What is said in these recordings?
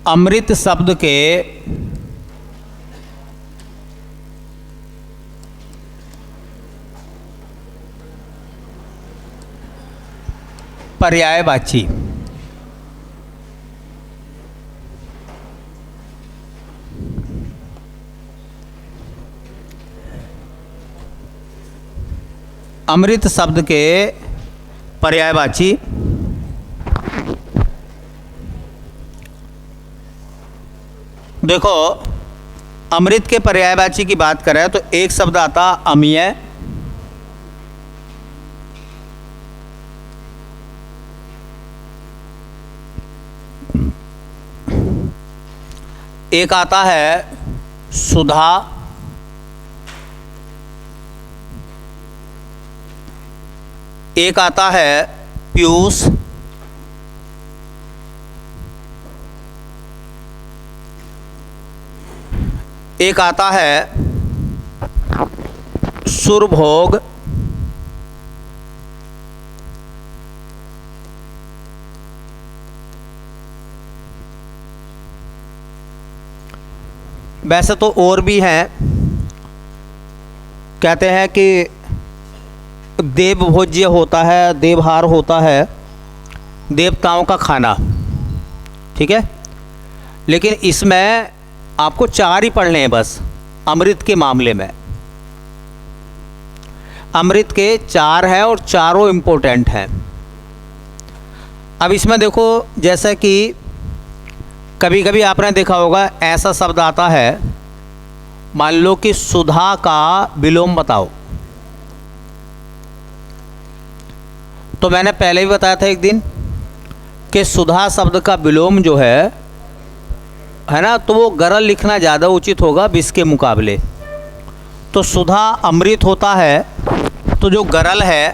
अमृत शब्द के पर्यायवाची। अमृत शब्द के पर्यायवाची देखो, अमृत के पर्यायवाची की बात करें तो एक शब्द आता अमीय, एक आता है सुधा, एक आता है पीयूष, एक आता है सुरभोग, वैसे तो और भी हैं, कहते हैं कि देवभोज्य होता है, देवहार होता है, देवताओं का खाना, ठीक है। लेकिन इसमें आपको 4 ही पढ़ने हैं बस। अमृत के मामले में अमृत के 4 हैं और चारों इम्पोर्टेंट हैं। अब इसमें देखो, जैसा कि कभी कभी आपने देखा होगा ऐसा शब्द आता है, मान लो कि सुधा का विलोम बताओ। तो मैंने पहले भी बताया था एक दिन कि सुधा शब्द का विलोम जो है ना, तो वो गरल लिखना ज़्यादा उचित होगा विष के मुकाबले। तो सुधा अमृत होता है, तो जो गरल है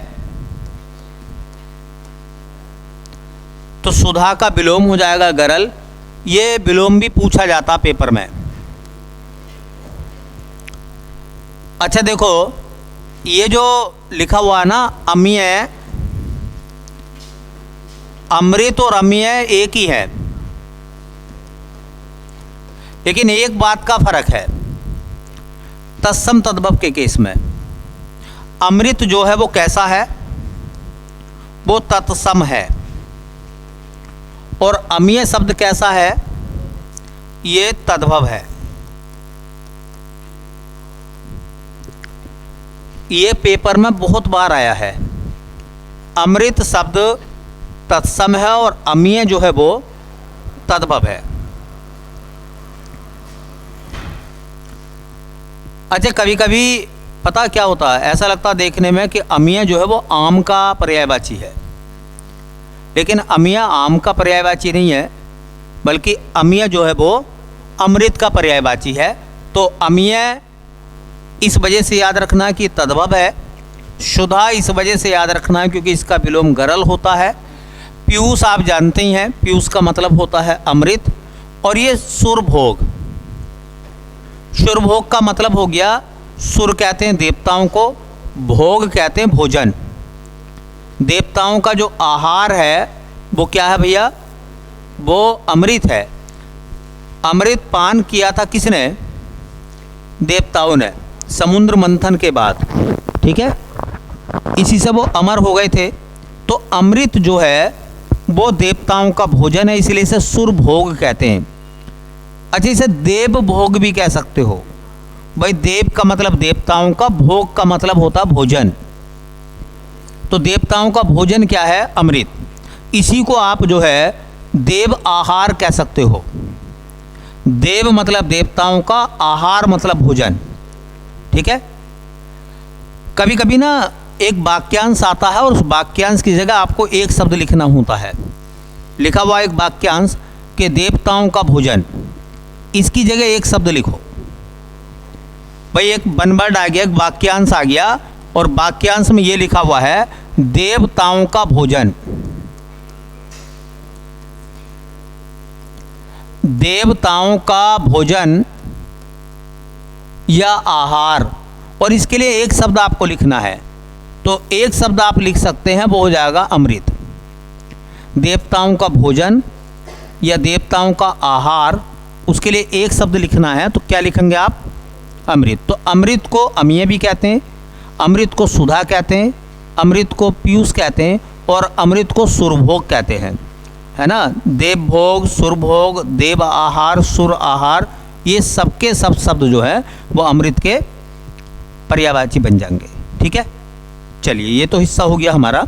तो सुधा का विलोम हो जाएगा गरल। ये विलोम भी पूछा जाता पेपर में। अच्छा देखो, ये जो लिखा हुआ है ना अमीय, अमृत और अमीय एक ही है, लेकिन एक बात का फर्क है तत्सम तद्भव के केस में। अमृत जो है वो कैसा है, वो तत्सम है, और अमीय शब्द कैसा है, ये तद्भव है। ये पेपर में बहुत बार आया है। अमृत शब्द तत्सम है और अमीय जो है वो तद्भव है। अच्छा, कभी कभी पता क्या होता है, ऐसा लगता है देखने में कि अमीय जो है वो आम का पर्यायवाची है, लेकिन अमीय आम का पर्यायवाची नहीं है, बल्कि अमीय जो है वो अमृत का पर्यायवाची है। तो अमीय इस वजह से याद रखना कि तद्भव है, सुधा इस वजह से याद रखना है क्योंकि इसका विलोम गरल होता है, पीयूष आप जानते ही हैं, पीयूष का मतलब होता है अमृत, और ये सुरभोग, सुरभोग का मतलब हो गया, सुर कहते हैं देवताओं को, भोग कहते हैं भोजन। देवताओं का जो आहार है वो क्या है भैया, वो अमृत है। अमृत पान किया था किसने, देवताओं ने, समुद्र मंथन के बाद, ठीक है, इसी से वो अमर हो गए थे। तो अमृत जो है वो देवताओं का भोजन है, इसलिए इसे सुरभोग कहते हैं। अच्छा, इसे देव भोग भी कह सकते हो भाई, देव का मतलब देवताओं का, भोग का मतलब होता भोजन। तो देवताओं का भोजन क्या है, अमृत। इसी को आप जो है देव आहार कह सकते हो। देव मतलब देवताओं का, आहार मतलब भोजन, ठीक है। कभी कभी ना एक वाक्यांश आता है और उस वाक्यांश की जगह आपको एक शब्द लिखना होता है। लिखा हुआ एक वाक्यांश कि देवताओं का भोजन, इसकी जगह एक शब्द लिखो भाई। एक वन वर्ड आ गया, एक वाक्यांश आ गया, और वाक्यांश में ये लिखा हुआ है देवताओं का भोजन। देवताओं का भोजन या आहार, और इसके लिए एक शब्द आपको लिखना है। तो एक शब्द आप लिख सकते हैं, वो हो जाएगा अमृत। देवताओं का भोजन या देवताओं का आहार, उसके लिए एक शब्द लिखना है तो क्या लिखेंगे आप? अमृत। तो अमृत को अमीय भी कहते हैं, अमृत को सुधा कहते हैं, अमृत को पीयूष कहते हैं और अमृत को सुरभोग कहते हैं, है ना। देवभोग, सुरभोग, देव आहार, सुर आहार, ये सबके सब शब्द जो है वो अमृत के पर्यायवाची बन जाएंगे। ठीक है, चलिए ये तो हिस्सा हो गया हमारा